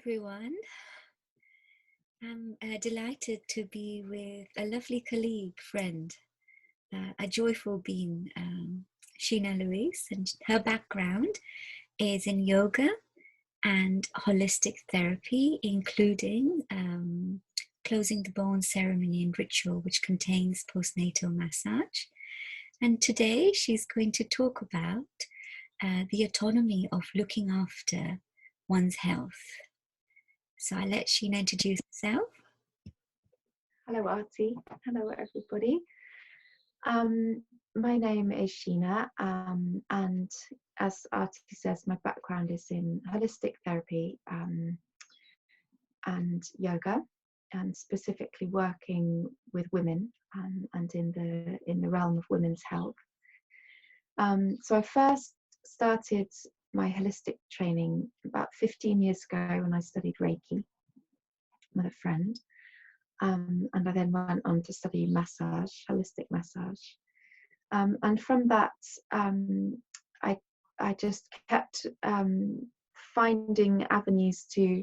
everyone. I'm delighted to be with a lovely colleague, friend, a joyful being, Sheena Louise, and her background is in yoga and holistic therapy, including closing the bone ceremony and ritual, which contains postnatal massage. And today she's going to talk about the autonomy of looking after one's health. So I'll let Sheena introduce herself. Hello, Arty. Hello, everybody. My name is Sheena, and as Arty says, my background is in holistic therapy and yoga, and specifically working with women and in the realm of women's health. So I first started my holistic training about 15 years ago when I studied Reiki with a friend. And I then went on to study massage, holistic massage. And from that, I just kept finding avenues to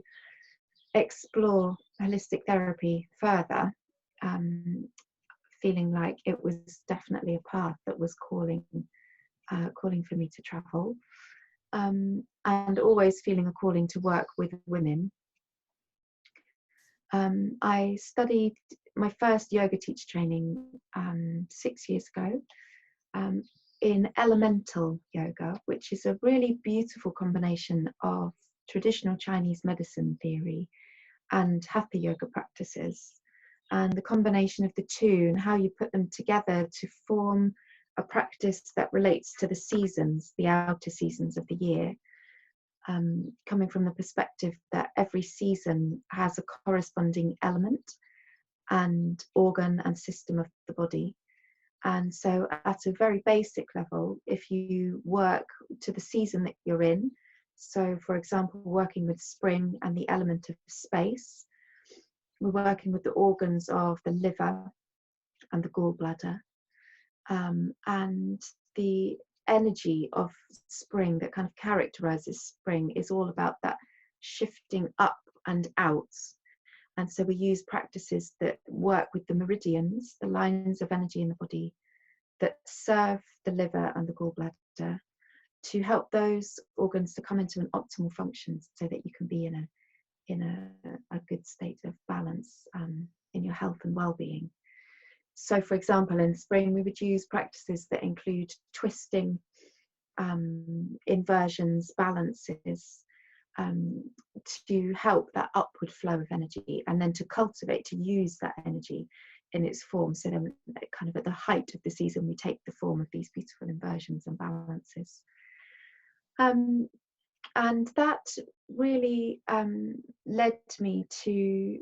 explore holistic therapy further, feeling like it was definitely a path that was calling for me to travel, and always feeling a calling to work with women. I studied my first yoga teacher training 6 years ago in elemental yoga, which is a really beautiful combination of traditional Chinese medicine theory and hatha yoga practices, and the combination of the two and how you put them together to form a practice that relates to the seasons, the outer seasons of the year. Coming from the perspective that every season has a corresponding element and organ and system of the body. And so at a very basic level, if you work to the season that you're in, so for example, working with spring and the element of space, we're working with the organs of the liver and the gallbladder, and the energy of spring that kind of characterizes spring is all about that shifting up and out. And so we use practices that work with the meridians, the lines of energy in the body that serve the liver and the gallbladder, to help those organs to come into an optimal function so that you can be in a good state of balance in your health and well-being. So, for example, in spring, we would use practices that include twisting, inversions, balances, to help that upward flow of energy, and then to cultivate, to use that energy in its form. So then kind of at the height of the season, we take the form of these beautiful inversions and balances. And that really led me to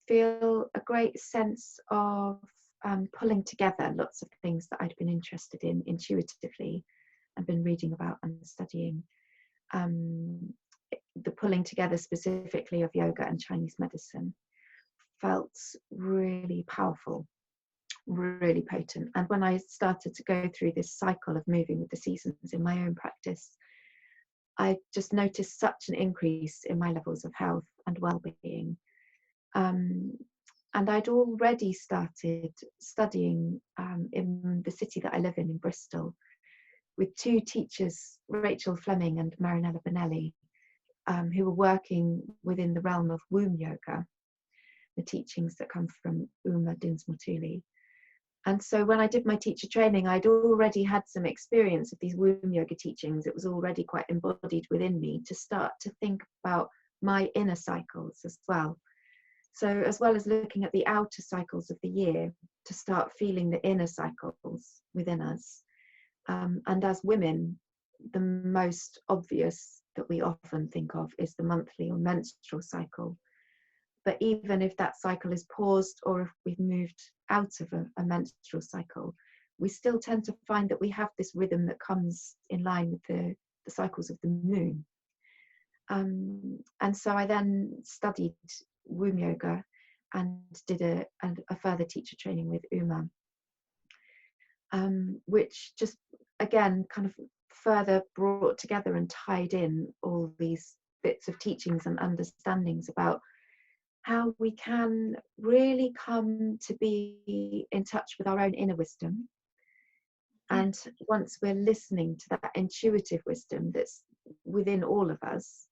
feel a great sense of pulling together lots of things that I'd been interested in intuitively and been reading about and studying. The pulling together specifically of yoga and Chinese medicine felt really powerful, really potent. And when I started to go through this cycle of moving with the seasons in my own practice, I just noticed such an increase in my levels of health and well-being. And I'd already started studying in the city that I live in Bristol, with two teachers, Rachel Fleming and Marinella Bonelli, who were working within the realm of womb yoga, the teachings that come from Uma Dinsmore-Tuli. And so when I did my teacher training, I'd already had some experience of these womb yoga teachings. It was already quite embodied within me to start to think about my inner cycles as well. So as well as looking at the outer cycles of the year, to start feeling the inner cycles within us. And as women, the most obvious that we often think of is the monthly or menstrual cycle. But even if that cycle is paused, or if we've moved out of a menstrual cycle, we still tend to find that we have this rhythm that comes in line with the cycles of the moon. And so I then studied womb yoga and did a further teacher training with Uma, which just again kind of further brought together and tied in all these bits of teachings and understandings about how we can really come to be in touch with our own inner wisdom. And once we're listening to that intuitive wisdom that's within all of us,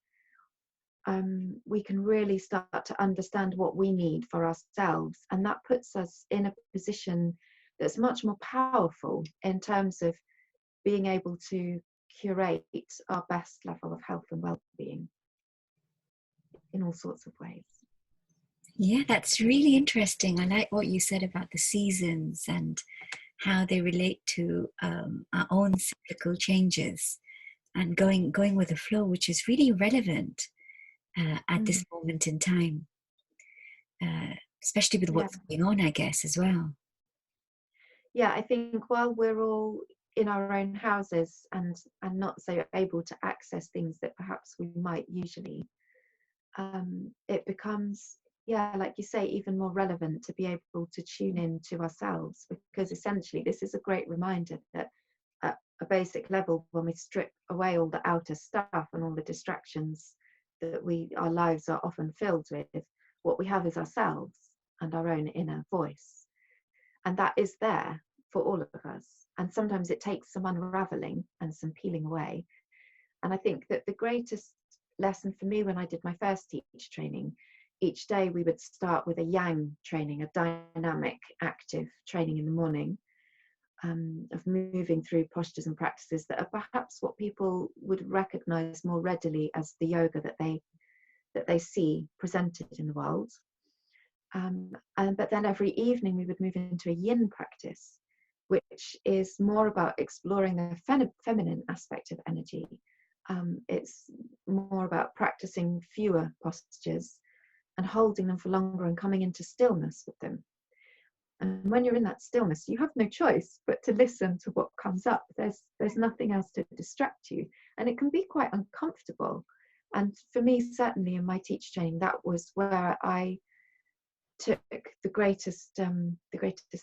we can really start to understand what we need for ourselves. And that puts us in a position that's much more powerful in terms of being able to curate our best level of health and well-being in all sorts of ways. Yeah, that's really interesting. I like what you said about the seasons and how they relate to our own cyclical changes and going with the flow, which is really relevant at this moment in time, especially with what's going on, I guess, as well. Yeah, I think while we're all in our own houses and not so able to access things that perhaps we might usually, it becomes, yeah, like you say, even more relevant to be able to tune in to ourselves, because essentially this is a great reminder that at a basic level, when we strip away all the outer stuff and all the distractions that our lives are often filled with, what we have is ourselves and our own inner voice. And that is there for all of us. And sometimes it takes some unraveling and some peeling away. And I think that the greatest lesson for me when I did my first teach training, each day we would start with a yang training, a dynamic, active training in the morning, of moving through postures and practices that are perhaps what people would recognize more readily as the yoga that they see presented in the world. But then every evening we would move into a yin practice, which is more about exploring the feminine aspect of energy. It's more about practicing fewer postures and holding them for longer and coming into stillness with them. And when you're in that stillness, you have no choice but to listen to what comes up. There's nothing else to distract you, and it can be quite uncomfortable. And for me, certainly in my teach training, that was where I took the greatest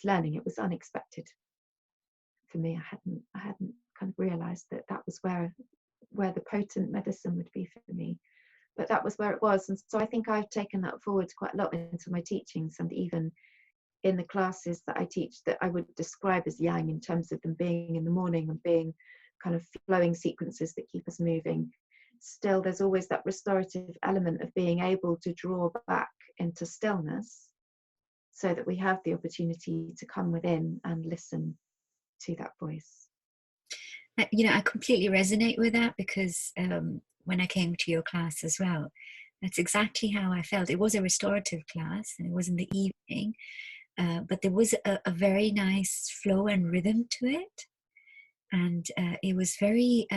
learning. It was unexpected for me. I hadn't kind of realized that was where the potent medicine would be for me, but that was where it was. And so I think I've taken that forward quite a lot into my teachings, and even in the classes that I teach that I would describe as yang, in terms of them being in the morning and being kind of flowing sequences that keep us moving. Still, there's always that restorative element of being able to draw back into stillness so that we have the opportunity to come within and listen to that voice. I completely resonate with that, because when I came to your class as well, that's exactly how I felt. It was a restorative class and it was in the evening, but there was a very nice flow and rhythm to it. And it was very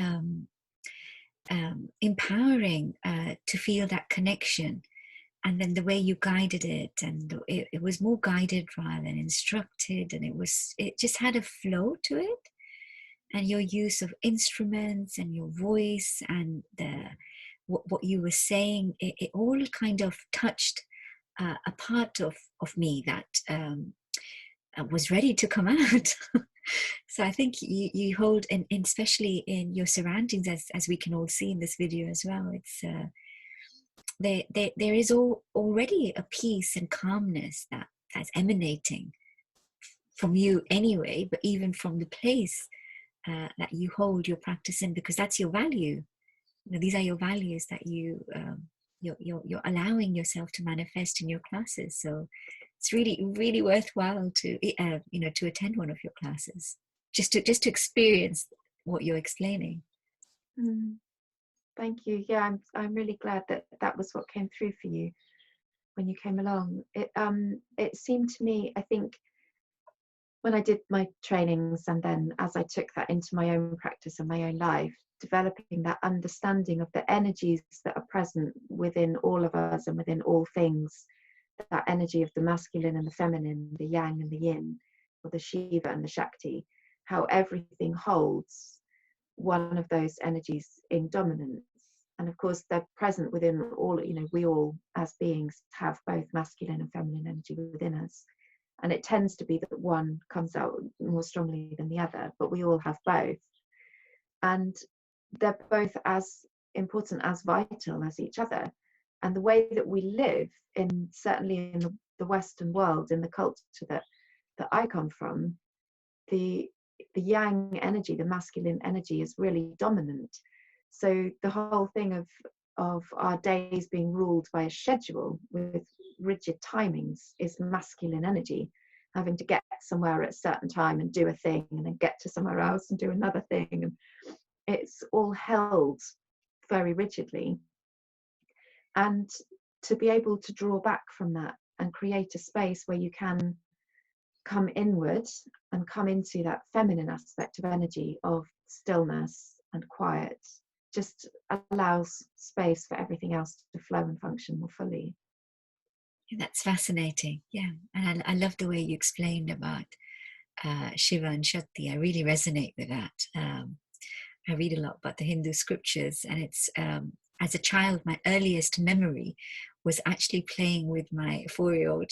empowering to feel that connection. And then the way you guided it, and it was more guided rather than instructed, and it just had a flow to it. And your use of instruments and your voice and what you were saying, it all kind of touched a part of me that was ready to come out. So I think you hold, and especially in your surroundings, as we can all see in this video as well, it's there is already a peace and calmness that's emanating from you anyway, but even from the place that you hold your practice in, because that's your value. These are your values that you're allowing yourself to manifest in your classes. So it's really, really worthwhile to to attend one of your classes, just to experience what you're explaining. Thank you. Yeah, I'm really glad that was what came through for you when you came along. It seemed to me, I think, when I did my trainings, and then as I took that into my own practice and my own life, developing that understanding of the energies that are present within all of us and within all things, that energy of the masculine and the feminine, the yang and the yin, or the Shiva and the Shakti, how everything holds one of those energies in dominance. And of course, they're present within all, we all as beings have both masculine and feminine energy within us. And it tends to be that one comes out more strongly than the other, but we all have both. And they're both as important, as vital as each other. And the way that we live, in certainly in the Western world, in the culture that I come from, the yang energy, the masculine energy, is really dominant. So the whole thing of our days being ruled by a schedule with rigid timings is masculine energy, having to get somewhere at a certain time and do a thing, and then get to somewhere else and do another thing, and it's all held very rigidly. And to be able to draw back from that and create a space where you can come inward and come into that feminine aspect of energy, of stillness and quiet, just allows space for everything else to flow and function more fully. That's fascinating. Yeah. And I love the way you explained about Shiva and Shakti. I really resonate with that. I read a lot about the Hindu scriptures, and it's as a child, my earliest memory was actually playing with my 4-year-old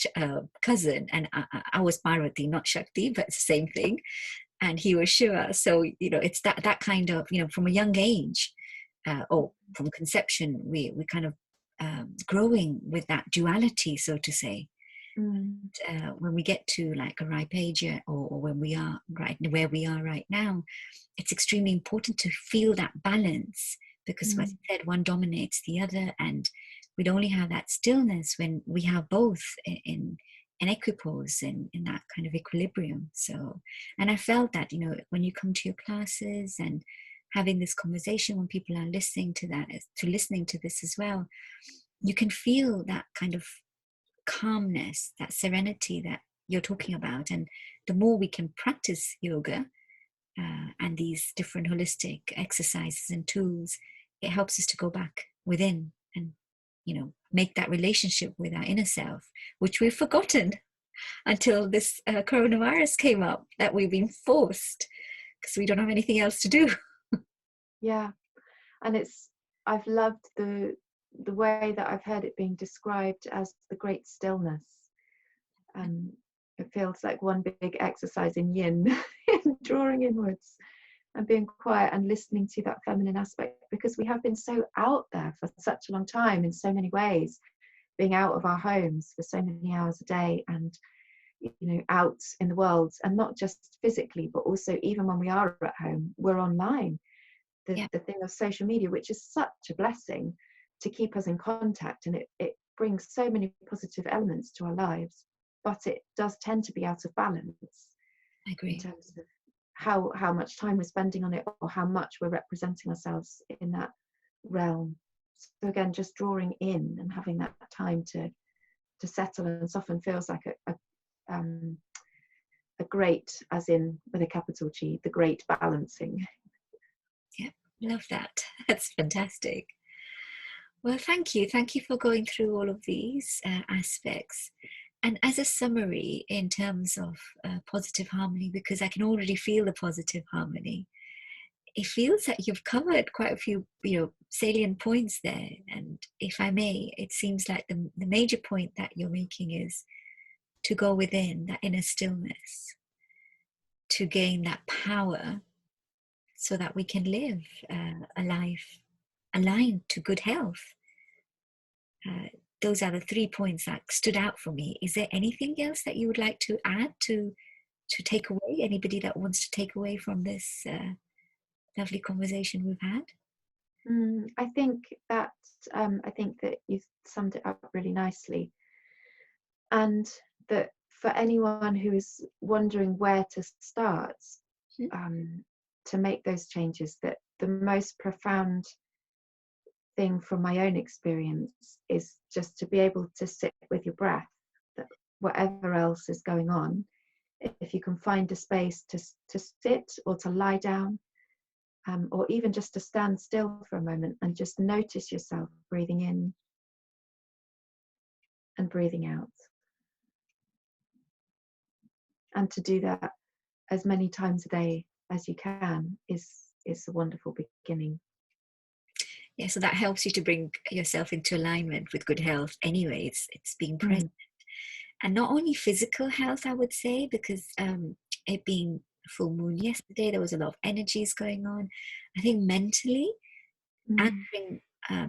cousin, and I was Parvati, not Shakti, but it's the same thing, and he was Shiva. So it's that kind of, from a young age, or from conception, we kind of growing with that duality, so to say. When we get to like a ripe age, or when we are right where we are right now, it's extremely important to feel that balance, because as I said, one dominates the other, and we'd only have that stillness when we have both in equipoise, in that kind of equilibrium. So, and I felt that, when you come to your classes and having this conversation, when people are listening to this as well, you can feel that kind of calmness, that serenity that you're talking about. And the more we can practice yoga and these different holistic exercises and tools, it helps us to go back within and make that relationship with our inner self, which we've forgotten until this coronavirus came up, that we've been forced because we don't have anything else to do. Yeah, and I've loved the way that I've heard it being described as the great stillness. It feels like one big exercise in yin, in drawing inwards and being quiet and listening to that feminine aspect, because we have been so out there for such a long time in so many ways, being out of our homes for so many hours a day, and out in the world, and not just physically, but also even when we are at home, we're online. The thing of social media, which is such a blessing to keep us in contact, and it brings so many positive elements to our lives, but it does tend to be out of balance. I agree. In terms of how much time we're spending on it, or how much we're representing ourselves in that realm. So again, just drawing in and having that time to settle and soften feels like a great, as in with a capital G, the great balancing. Yeah, love that. That's fantastic. Well, thank you. Thank you for going through all of these aspects. And as a summary in terms of positive harmony, because I can already feel the positive harmony, it feels that you've covered quite a few, salient points there. And if I may, it seems like the major point that you're making is to go within that inner stillness, to gain that power, so that we can live a life aligned to good health. Those are the 3 points that stood out for me. Is there anything else that you would like to add to take away? Anybody that wants to take away from this lovely conversation we've had? I think that you summed it up really nicely, and that for anyone who is wondering where to start to make those changes, that the most profound thing from my own experience is just to be able to sit with your breath, that whatever else is going on, if you can find a space to sit or to lie down, or even just to stand still for a moment and just notice yourself breathing in and breathing out, and to do that as many times a day as you can is a wonderful beginning. Yeah, so that helps you to bring yourself into alignment with good health anyway. It's being present. And not only physical health, I would say, because it being full moon yesterday, there was a lot of energies going on. I think mentally, anchoring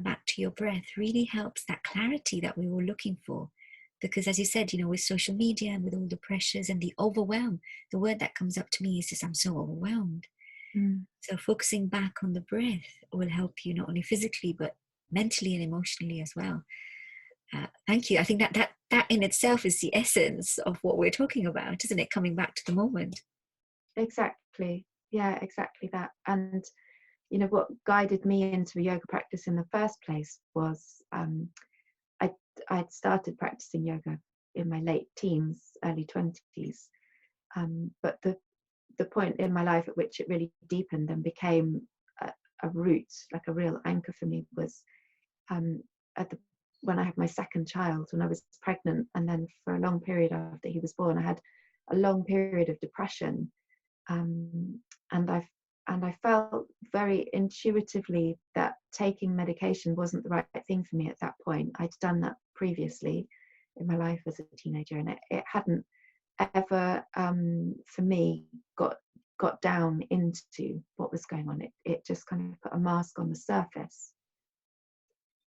back to your breath really helps that clarity that we were looking for. Because as you said, with social media and with all the pressures and the overwhelm, the word that comes up to me is just, I'm so overwhelmed. So focusing back on the breath will help you not only physically, but mentally and emotionally as well. Thank you. I think that in itself is the essence of what we're talking about, isn't it? Coming back to the moment. Exactly. Yeah, exactly that. And what guided me into a yoga practice in the first place was I'd started practicing yoga in my late teens, early 20s. But the point in my life at which it really deepened and became a root, like a real anchor for me, was when I had my second child, when I was pregnant, and then for a long period after he was born, I had a long period of depression, and I felt very intuitively that taking medication wasn't the right thing for me at that point. I'd done that previously in my life as a teenager, and it hadn't ever, for me, got down into what was going on. It just kind of put a mask on the surface.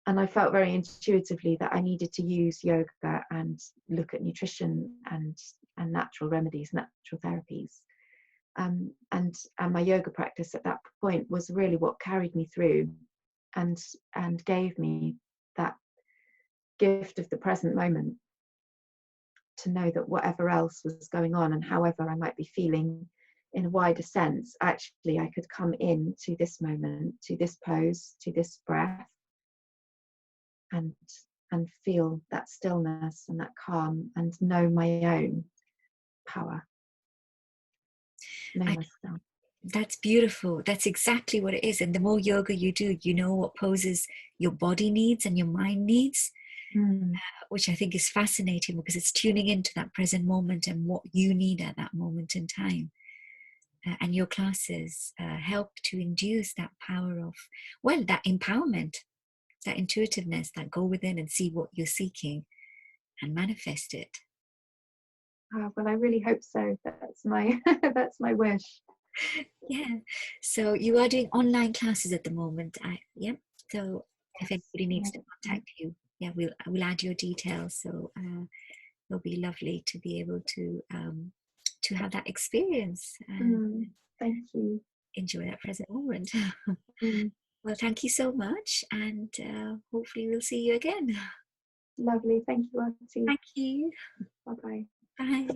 And I felt very intuitively that I needed to use yoga and look at nutrition and natural remedies, natural therapies. And my yoga practice at that point was really what carried me through and gave me that gift of the present moment, to know that whatever else was going on and however I might be feeling in a wider sense, actually I could come in to this moment, to this pose, to this breath, and feel that stillness and that calm, and know my own power, know myself. That's beautiful. That's exactly what it is. And the more yoga you do, you know what poses your body needs and your mind needs, which I think is fascinating, because it's tuning into that present moment and what you need at that moment in time. And your classes help to induce that power of, well, that empowerment, that intuitiveness, that go within and see what you're seeking and manifest it. Well, I really hope so. That's my that's my wish. Yeah. So you are doing online classes at the moment. Yeah. So if anybody needs to contact you, yeah, we'll add your details. So it'll be lovely to be able to have that experience and thank you. enjoy that present moment. Mm. Well, thank you so much, and hopefully we'll see you again. Lovely. Thank you, Arty. Thank you. Bye-bye. Bye.